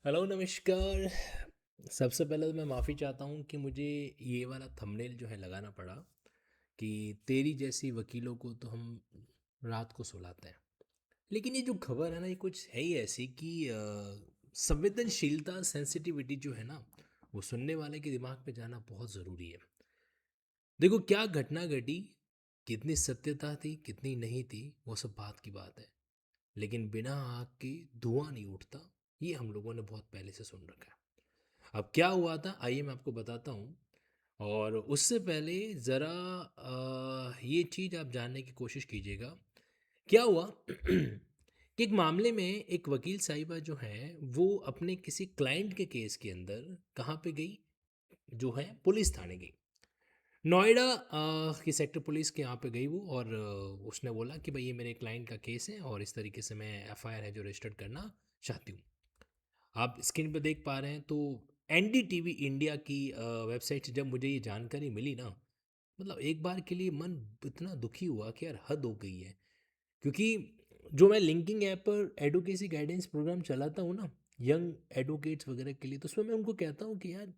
Hello नमस्कार। सबसे पहले तो मैं माफ़ी चाहता हूँ कि मुझे ये वाला थंबनेल जो है लगाना पड़ा कि तेरी जैसी वकीलों को तो हम रात को सुलाते हैं। लेकिन ये जो खबर है ना, ये कुछ है ही ऐसी कि संवेदनशीलता सेंसिटिविटी जो है ना, वो सुनने वाले के दिमाग पे जाना बहुत ज़रूरी है। देखो क्या घटना घटी, कितनी सत्यता थी कितनी नहीं थी, वो सब बात की बात है। लेकिन बिना आग के धुआं नहीं उठता, ये हम लोगों ने बहुत पहले से सुन रखा है। अब क्या हुआ था आइए मैं आपको बताता हूँ। और उससे पहले ज़रा ये चीज़ आप जानने की कोशिश कीजिएगा। क्या हुआ कि एक मामले में एक वकील साहिबा जो है वो अपने किसी क्लाइंट के केस के अंदर कहाँ पे गई, जो है पुलिस थाने गई। नोएडा की सेक्टर पुलिस के यहाँ पे गई वो, और उसने बोला कि भाई ये मेरे क्लाइंट का केस है और इस तरीके से मैं एफआईआर है जो रजिस्टर्ड करना चाहती हूँ। आप स्क्रीन पे देख पा रहे हैं तो एनडीटीवी इंडिया की वेबसाइट से जब मुझे ये जानकारी मिली ना, मतलब एक बार के लिए मन इतना दुखी हुआ कि यार हद हो गई है। क्योंकि जो मैं लिंकिंग ऐप पर एडवोकेसी गाइडेंस प्रोग्राम चलाता हूँ ना, यंग एडवोकेट्स वगैरह के लिए, तो उसमें मैं उनको कहता हूँ कि यार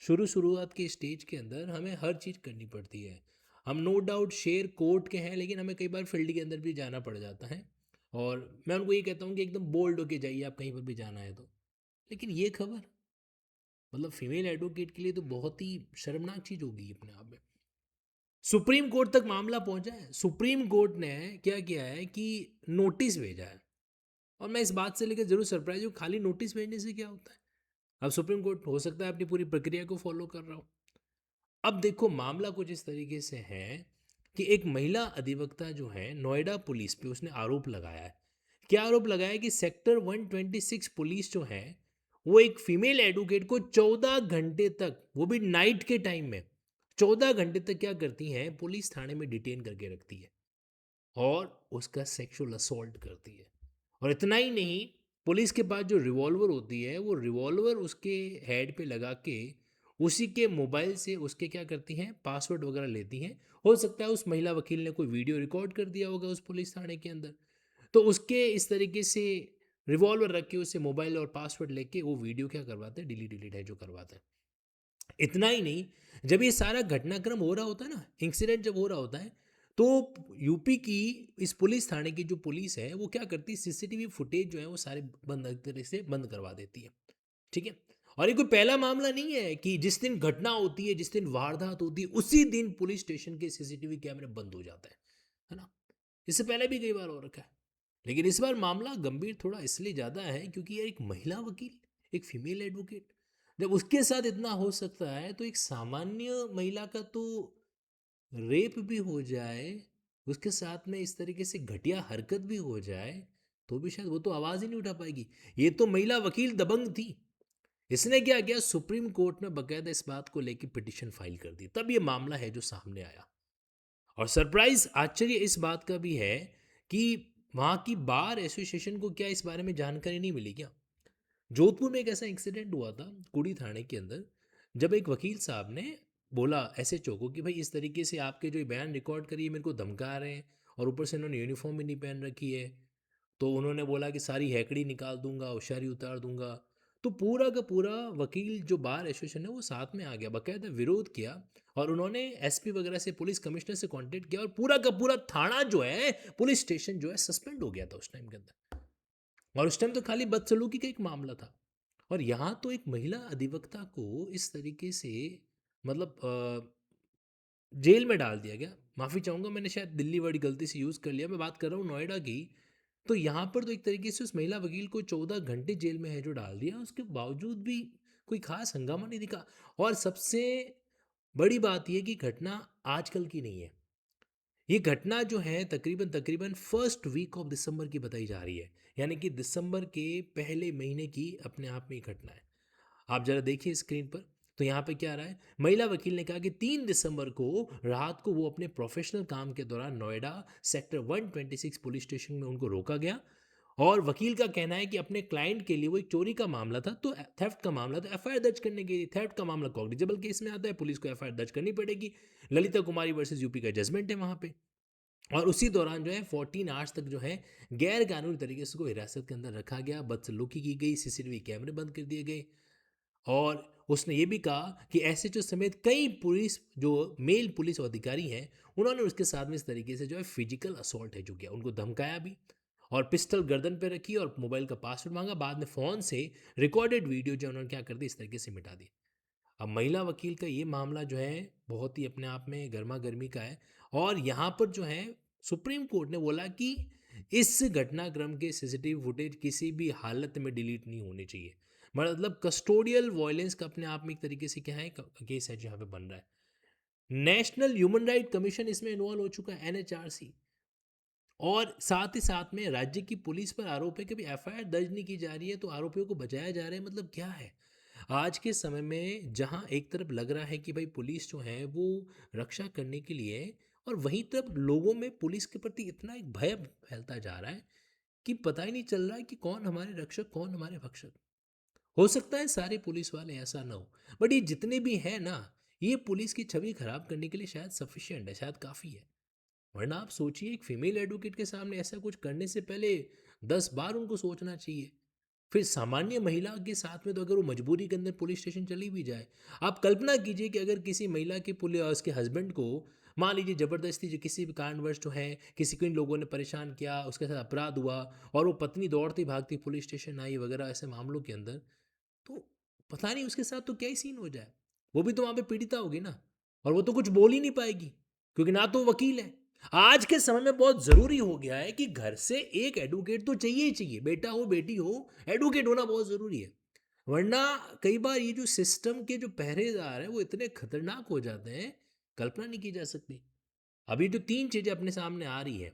शुरुआत के स्टेज के अंदर हमें हर चीज़ करनी पड़ती है। हम नो डाउट शेयर कोर्ट के हैं, लेकिन हमें कई बार फील्ड के अंदर भी जाना पड़ जाता है। और मैं उनको ये कहता हूँ कि एकदम बोल्ड होके जाइए आप कहीं पर भी जाना है तो। लेकिन ये खबर, मतलब फीमेल एडवोकेट के लिए तो बहुत ही शर्मनाक चीज़ होगी अपने आप में। सुप्रीम कोर्ट तक मामला पहुंचा है। सुप्रीम कोर्ट ने क्या किया है कि नोटिस भेजा है। और मैं इस बात से लेकर जरूर सरप्राइज हूँ, खाली नोटिस भेजने से क्या होता है। अब सुप्रीम कोर्ट हो सकता है अपनी पूरी प्रक्रिया को फॉलो कर रहा हो। अब देखो मामला कुछ इस तरीके से है कि एक महिला अधिवक्ता जो है नोएडा पुलिस पे उसने आरोप लगाया है। क्या आरोप लगाया है कि सेक्टर 126 पुलिस जो है वो एक फीमेल एडवोकेट को 14 घंटे तक, वो भी नाइट के टाइम में 14 घंटे तक क्या करती हैं, पुलिस थाने में डिटेन करके रखती है और उसका सेक्सुअल असॉल्ट करती है। और इतना ही नहीं, पुलिस के पास जो रिवॉल्वर होती है वो रिवॉल्वर उसके हेड पे लगा के उसी के मोबाइल से उसके क्या करती हैं, पासवर्ड वगैरह लेती हैं। हो सकता है उस महिला वकील ने कोई वीडियो रिकॉर्ड कर दिया होगा उस पुलिस थाने के अंदर, तो उसके इस तरीके से रिवॉल्वर रख के उससे मोबाइल और पासवर्ड लेके वो वीडियो क्या करवाते हैं, डिलीट डिलीट है जो करवाते हैं। इतना ही नहीं, जब ये सारा घटनाक्रम हो रहा होता है ना, इंसिडेंट जब हो रहा होता है, तो यूपी की इस पुलिस थाने की जो पुलिस है वो क्या करती है, सीसीटीवी फुटेज जो है वो सारे बंद, एक तरह से बंद करवा देती है। ठीक है। और ये कोई पहला मामला नहीं है कि जिस दिन घटना होती है, जिस दिन वारदात होती है, उसी दिन पुलिस स्टेशन के सीसीटीवी कैमरे बंद हो जाते हैं, है ना। इससे पहले भी कई बार हो रखा है। लेकिन इस बार मामला गंभीर थोड़ा इसलिए ज़्यादा है क्योंकि यार एक महिला वकील, एक फीमेल एडवोकेट, जब उसके साथ इतना हो सकता है तो एक सामान्य महिला का तो रेप भी हो जाए, उसके साथ में इस तरीके से घटिया हरकत भी हो जाए, तो भी शायद वो तो आवाज़ ही नहीं उठा पाएगी। ये तो महिला वकील दबंग थी। इसने क्या किया, सुप्रीम कोर्ट में बकायदा इस बात को लेकर पिटिशन फाइल कर दी, तब ये मामला है जो सामने आया। और सरप्राइज आश्चर्य इस बात का भी है कि वहाँ की बार एसोसिएशन को क्या इस बारे में जानकारी नहीं मिली क्या। जोधपुर में एक ऐसा इंसिडेंट हुआ था कुड़ी थाने के अंदर, जब एक वकील साहब ने बोला एसएचओ को कि भाई इस तरीके से आपके जो ये बयान रिकॉर्ड करिए मेरे को धमका रहे हैं, और ऊपर से इन्होंने यूनिफॉर्म भी नहीं पहन रखी है। तो उन्होंने बोला कि सारी हैकड़ी निकाल दूंगा, होशियारी उतार दूंगा। तो पूरा का पूरा वकील जो बार एसोसिएशन है वो साथ में आ गया, बाकायदा विरोध किया। और उन्होंने एसपी वगैरह से, पुलिस कमिश्नर से कांटेक्ट किया, और पूरा का पूरा थाना जो है, पुलिस स्टेशन जो है, सस्पेंड हो गया था उस टाइम के अंदर। और उस टाइम तो खाली बदसलूकी का एक मामला था। और यहाँ तो एक महिला अधिवक्ता को इस तरीके से, मतलब जेल में डाल दिया गया। माफ़ी चाहूँगा, मैंने शायद दिल्ली वर्ड गलती से यूज़ कर लिया, मैं बात कर रहा हूँ नोएडा की। तो यहाँ पर तो एक तरीके से उस महिला वकील को 14 घंटे जेल में है जो डाल दिया, उसके बावजूद भी कोई खास हंगामा नहीं दिखा। और सबसे बड़ी बात यह कि घटना आजकल की नहीं है। ये घटना जो है तकरीबन तकरीबन फर्स्ट वीक ऑफ दिसंबर की बताई जा रही है, यानी कि दिसंबर के पहले महीने की अपने आप में ये घटना है। आप जरा देखिए स्क्रीन पर। तो यहाँ पे क्या आ रहा है, महिला वकील ने कहा कि 3 दिसंबर को रात को वो अपने प्रोफेशनल काम के दौरान नोएडा सेक्टर 126 पुलिस स्टेशन में उनको रोका गया। और वकील का कहना है कि अपने क्लाइंट के लिए वो एक चोरी का मामला था, तो थेफ्ट का मामला, तो एफआईआर दर्ज करने के लिए, थेफ्ट का मामला कॉग्निजेबल केस में आता है, पुलिस को एफआईआर दर्ज करनी पड़ेगी। ललिता कुमारी वर्सेस यूपी का जजमेंट है वहां पे। और उसी दौरान जो है 14 आवर्स तक जो है गैर कानूनी तरीके से उसको हिरासत के अंदर रखा गया, बदसलूकी की गई, सीसीटीवी कैमरे बंद कर दिए गए। और उसने ये भी कहा कि एसएचओ समेत कई पुलिस जो मेल पुलिस अधिकारी हैं, उन्होंने उसके साथ में इस तरीके से जो है फिजिकल असॉल्ट है जो किया, उनको धमकाया भी और पिस्टल गर्दन पे रखी और मोबाइल का पासवर्ड मांगा। बाद में फ़ोन से रिकॉर्डेड वीडियो जो उन्होंने क्या कर दी, इस तरीके से मिटा दी। अब महिला वकील का ये मामला जो है बहुत ही अपने आप में गर्मा गर्मी का है। और यहाँ पर जो है सुप्रीम कोर्ट ने बोला कि इस घटनाक्रम के सीसीटीवी फुटेज किसी भी हालत में डिलीट नहीं होने चाहिए। मतलब कस्टोडियल वायलेंस का अपने आप में एक तरीके से क्या है केस है जो यहाँ पे बन रहा है। नेशनल ह्यूमन राइट कमीशन इसमें इन्वॉल्व हो चुका है, एनएचआरसी। और साथ ही साथ में राज्य की पुलिस पर आरोप है कि भाई एफआईआर दर्ज नहीं की जा रही है तो आरोपियों को बचाया जा रहा है। मतलब क्या है आज के समय में, जहां एक तरफ लग रहा है कि भाई पुलिस जो है वो रक्षा करने के लिए, और वहीं तरफ लोगों में पुलिस के प्रति इतना एक भय फैलता जा रहा है कि पता ही नहीं चल रहा है कि कौन हमारे रक्षक कौन हमारे भक्षक। हो सकता है सारे पुलिस वाले ऐसा ना हो, बट ये जितने भी हैं ना, ये पुलिस की छवि खराब करने के लिए शायद सफिशिएंट है, शायद काफ़ी है। वरना आप सोचिए एक फीमेल एडवोकेट के सामने ऐसा कुछ करने से पहले 10 बार उनको सोचना चाहिए। फिर सामान्य महिला के साथ में तो अगर वो मजबूरी के अंदर पुलिस स्टेशन चली भी जाए, आप कल्पना कीजिए कि अगर किसी महिला के पुलिस उसके हस्बैंड को मान लीजिए ज़बरदस्ती जो किसी भी कारणवश जो है किसी को इन लोगों ने परेशान किया, उसके साथ अपराध हुआ और वो पत्नी दौड़ती भागती पुलिस स्टेशन आई वगैरह ऐसे मामलों के अंदर, तो पता नहीं उसके साथ तो क्या ही सीन हो जाए। वो भी तो वहाँ पे पीड़िता होगी ना, और वो तो कुछ बोल ही नहीं पाएगी क्योंकि ना तो वकील है। आज के समय में बहुत ज़रूरी हो गया है कि घर से एक एडवोकेट तो चाहिए ही चाहिए, बेटा हो बेटी हो, एडवोकेट होना बहुत ज़रूरी है। वरना कई बार ये जो सिस्टम के जो पहरेदार हैं वो इतने खतरनाक हो जाते हैं, कल्पना नहीं की जा सकती। अभी जो 3 चीज़ें अपने सामने आ रही है,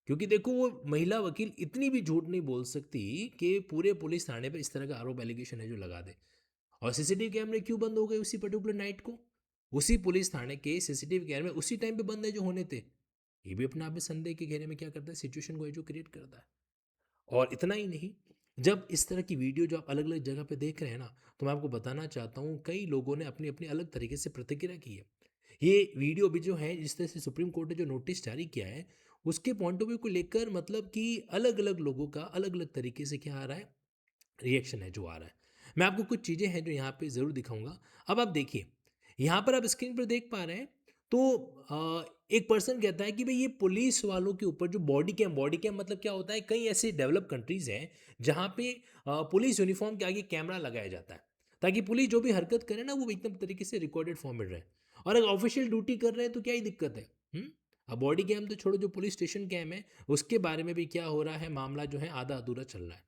क्योंकि देखो वो महिला वकील इतनी भी झूठ नहीं बोल सकती कि पूरे पुलिस थाने पे इस तरह का आरोप एलिगेशन है जो लगा दे। और सीसीटीवी कैमरे क्यों बंद हो गए उसी पर्टिकुलर नाइट को, उसी पुलिस थाने के सीसीटीवी कैमरे उसी टाइम पे बंद है जो होने थे। ये भी अपने आप में संदेह के घेरे में क्या करता है, सिचुएशन को जो क्रिएट करता है। और इतना ही नहीं, जब इस तरह की वीडियो जो आप अलग अलग जगह पे देख रहे हैं ना, तो मैं आपको बताना चाहता हूँ कई लोगों ने अपनी अपनी अलग तरीके से प्रतिक्रिया की है। ये वीडियो भी जो है जिस तरह से सुप्रीम कोर्ट ने जो नोटिस जारी किया है, उसके पॉइंट ऑफ व्यू को लेकर मतलब कि अलग अलग लोगों का अलग अलग तरीके से क्या आ रहा है, रिएक्शन है जो आ रहा है। मैं आपको कुछ चीज़ें हैं जो यहाँ पे ज़रूर दिखाऊंगा। अब आप देखिए, यहाँ पर आप स्क्रीन पर देख पा रहे हैं, तो एक पर्सन कहता है कि भाई ये पुलिस वालों के ऊपर जो बॉडी कैम मतलब क्या होता है, कई ऐसे डेवलप कंट्रीज हैं जहाँ पे पुलिस यूनिफॉर्म के आगे कैमरा लगाया जाता है ताकि पुलिस जो भी हरकत करे ना वो एकदम तरीके से रिकॉर्डेड फॉर्म में रहे। और अगर ऑफिशियल ड्यूटी कर रहे हैं तो क्या ही दिक्कत है। अब बॉडी कैम तो छोड़ो, जो पुलिस स्टेशन कैम है उसके बारे में भी क्या हो रहा है, मामला जो है आधा अधूरा चल रहा है।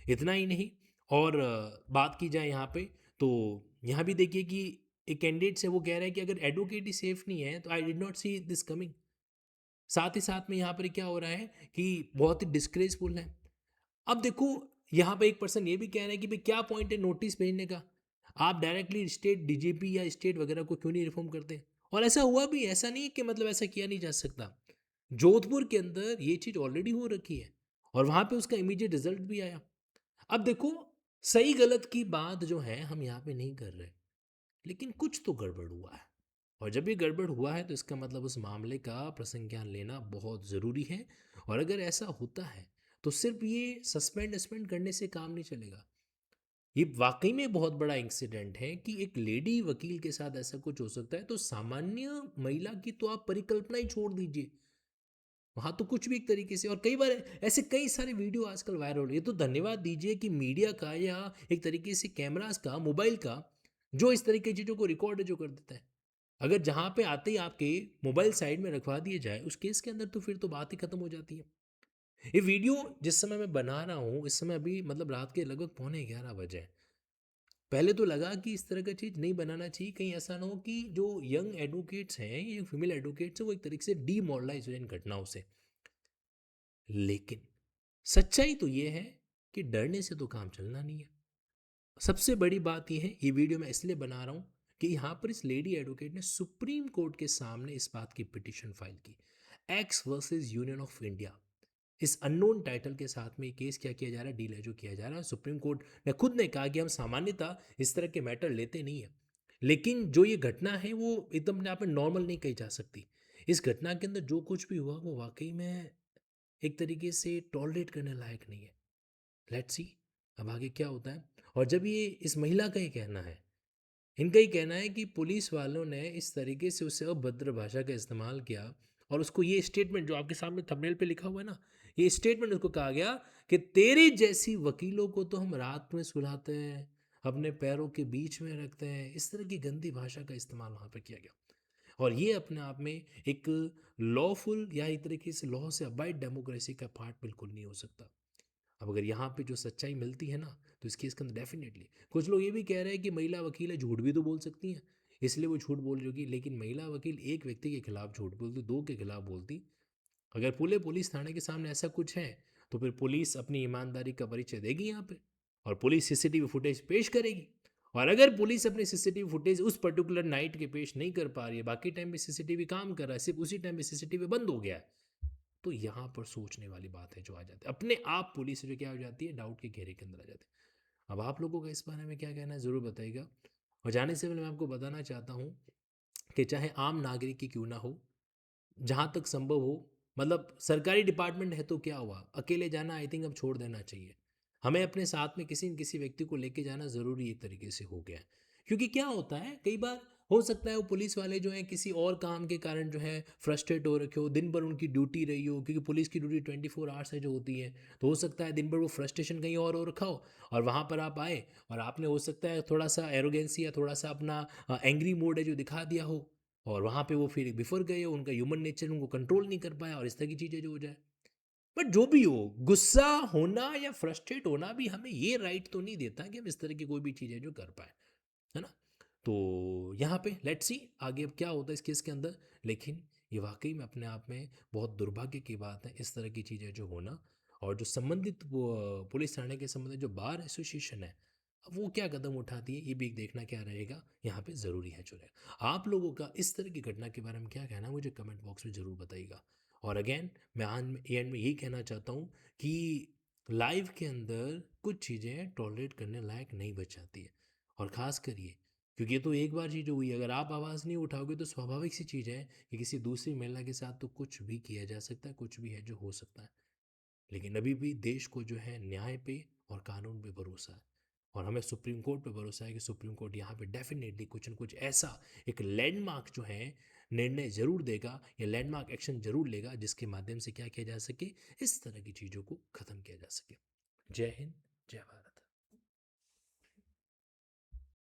इतना ही नहीं, और बात की जाए यहाँ पे, तो यहाँ भी देखिए कि एक कैंडिडेट से वो कह रहा है कि अगर एडवोकेट ही सेफ नहीं है तो I did not see this coming. साथ ही साथ में यहाँ पर क्या हो रहा है कि बहुत ही डिस्ग्रेसफुल है। अब देखो, यहाँ पे एक पर्सन ये भी कह रहे हैं कि भाई क्या पॉइंट है नोटिस भेजने का, आप डायरेक्टली स्टेट डीजीपी या स्टेट वगैरह को क्यों नहीं रिफॉर्म करते। और ऐसा हुआ भी, ऐसा नहीं कि मतलब ऐसा किया नहीं जा सकता। जोधपुर के अंदर ये चीज़ ऑलरेडी हो रखी है और वहाँ पे उसका इमीडिएट रिजल्ट भी आया। अब देखो, सही गलत की बात जो है हम यहाँ पे नहीं कर रहे, लेकिन कुछ तो गड़बड़ हुआ है। और जब ये गड़बड़ हुआ है तो इसका मतलब उस मामले का प्रसंज्ञान लेना बहुत ज़रूरी है। और अगर ऐसा होता है तो सिर्फ ये सस्पेंड सस्पेंड करने से काम नहीं चलेगा। ये वाकई में बहुत बड़ा इंसिडेंट है कि एक लेडी वकील के साथ ऐसा कुछ हो सकता है, तो सामान्य महिला की तो आप परिकल्पना ही छोड़ दीजिए, वहाँ तो कुछ भी एक तरीके से। और कई बार ऐसे कई सारे वीडियो आजकल वायरल हो रही है, तो धन्यवाद दीजिए कि मीडिया का या एक तरीके से कैमरास का, मोबाइल का, जो इस तरीके की चीज़ों को रिकॉर्ड जो कर देता है। अगर जहाँ पे आते ही आपके मोबाइल साइड में रखवा दिए जाए उस केस के अंदर, तो फिर तो बात ही खत्म हो जाती है। ये वीडियो जिस समय मैं बना रहा हूँ इस समय अभी मतलब रात के लगभग 11:15 बजे हैं। पहले तो लगा कि इस तरह का चीज़ नहीं बनाना चाहिए, कहीं ऐसा ना हो कि जो यंग एडवोकेट्स हैं, ये फीमेल एडवोकेट्स हैं, वो एक तरीके से डीमोरलाइज हो जाए इन घटनाओं से। लेकिन सच्चाई तो ये है कि डरने से तो काम चलना नहीं है। सबसे बड़ी बात यह है, ये वीडियो मैं इसलिए बना रहा हूँ कि यहाँ पर इस लेडी एडवोकेट ने सुप्रीम कोर्ट के सामने इस बात की पिटीशन फाइल की, x versus union of India. इस अननोन टाइटल के साथ में केस क्या किया जा रहा है, डील है जो किया जा रहा है। सुप्रीम कोर्ट ने खुद ने कहा कि हम सामान्यतः इस तरह के मैटर लेते नहीं है, लेकिन जो ये घटना है वो एकदम अपने आप में नॉर्मल नहीं कही जा सकती। इस घटना के अंदर जो कुछ भी हुआ वो वाकई में एक तरीके से टॉलरेट करने लायक नहीं है। लेट्स सी अब आगे क्या होता है। और जब ये इस महिला का ही कहना है, इनका ही कहना है कि पुलिस वालों ने इस तरीके से उससे अभद्र भाषा का इस्तेमाल किया, और उसको ये स्टेटमेंट जो आपके सामने थंबनेल पे लिखा हुआ है ना, ये स्टेटमेंट उसको कहा गया कि तेरे जैसी वकीलों को तो हम रात में सुलाते हैं, अपने पैरों के बीच में रखते हैं। इस तरह की गंदी भाषा का इस्तेमाल वहाँ पर किया गया। और ये अपने आप में एक लॉफुल या एक तरीके से लॉ से अबाइड डेमोक्रेसी का पार्ट बिल्कुल नहीं हो सकता। अब अगर यहाँ पे जो सच्चाई मिलती है ना, तो इस केस के अंदर डेफिनेटली कुछ लोग ये भी कह रहे हैं कि महिला वकील है, झूठ भी तो बोल सकती हैं, इसलिए वो झूठ बोल रही होगी। लेकिन महिला वकील एक व्यक्ति के खिलाफ झूठ बोलती, दो के खिलाफ बोलती। अगर पूरे पुलिस थाने के सामने ऐसा कुछ है तो फिर पुलिस अपनी ईमानदारी का परिचय देगी यहाँ पे, और पुलिस सीसीटीवी फुटेज पेश करेगी। और अगर पुलिस अपने सीसीटीवी फुटेज उस पर्टिकुलर नाइट के पेश नहीं कर पा रही है, बाकी टाइम में सीसीटीवी काम कर रहा है, सिर्फ उसी टाइम में सीसीटीवी बंद हो गया है, तो यहाँ पर सोचने वाली बात है जो आ जाती है। अपने आप पुलिस जो क्या हो जाती है, डाउट के घेरे के अंदर आ जाती है। अब आप लोगों का इस बारे में क्या कहना है, ज़रूर बताइएगा। और जाने से पहले मैं आपको बताना चाहता हूँ कि चाहे आम नागरिक की क्यों ना हो, जहाँ तक संभव हो, मतलब सरकारी डिपार्टमेंट है तो क्या हुआ, अकेले जाना आई थिंक अब छोड़ देना चाहिए। हमें अपने साथ में किसी न किसी व्यक्ति को लेके जाना ज़रूरी एक तरीके से हो गया है। क्योंकि क्या होता है, कई बार हो सकता है वो पुलिस वाले जो हैं किसी और काम के कारण जो है फ्रस्ट्रेट हो रखे हो, दिन भर उनकी ड्यूटी रही हो, क्योंकि पुलिस की ड्यूटी 24 आवर्स है जो होती है। तो हो सकता है दिन भर वो फ्रस्ट्रेशन कहीं और हो रखा हो, और वहाँ पर आप आए और आपने हो सकता है थोड़ा सा एरोगेंसी या थोड़ा सा अपना एंग्री मोड है जो दिखा दिया हो, और वहाँ पे वो फिर बिफर गए हो, उनका ह्यूमन नेचर उनको कंट्रोल नहीं कर पाया, और इस तरह की चीज़ें जो हो जाए। बट जो भी हो, गुस्सा होना या फ्रस्ट्रेट होना भी हमें ये राइट तो नहीं देता कि हम इस तरह की कोई भी चीज़ें जो कर पाए, है ना। तो यहाँ पे लेट्स सी आगे अब क्या होता है इस केस के अंदर। लेकिन ये वाकई में अपने आप में बहुत दुर्भाग्य की बात है, इस तरह की चीज़ें जो होना। और जो संबंधित वो पुलिस थाने के संबंधित जो बार एसोसिएशन है, अब वो क्या कदम उठाती है ये भी देखना क्या रहेगा, यहाँ पे ज़रूरी है जो रहेगा। आप लोगों का इस तरह की घटना के बारे में क्या कहना है, मुझे कमेंट बॉक्स में ज़रूर बताइएगा। और अगेन मैं एंड में यही कहना चाहता हूँ कि लाइव के अंदर कुछ चीज़ें टॉलरेट करने लायक नहीं बच जाती है। और ख़ास करिए क्योंकि ये तो एक बार चीज़ हुई, अगर आप आवाज़ नहीं उठाओगे तो स्वाभाविक सी चीज़ है कि किसी दूसरी महिला के साथ तो कुछ भी किया जा सकता है, कुछ भी है जो हो सकता है। लेकिन अभी भी देश को जो है न्याय पे और कानून पे भरोसा है, और हमें सुप्रीम कोर्ट पे भरोसा है कि सुप्रीम कोर्ट यहाँ पे डेफिनेटली कुछ न कुछ ऐसा एक लैंडमार्क जो है निर्णय जरूर देगा, या लैंडमार्क एक्शन जरूर लेगा, जिसके माध्यम से क्या किया जा सके, इस तरह की चीज़ों को ख़त्म किया जा सके। जय हिंद, जय भारत।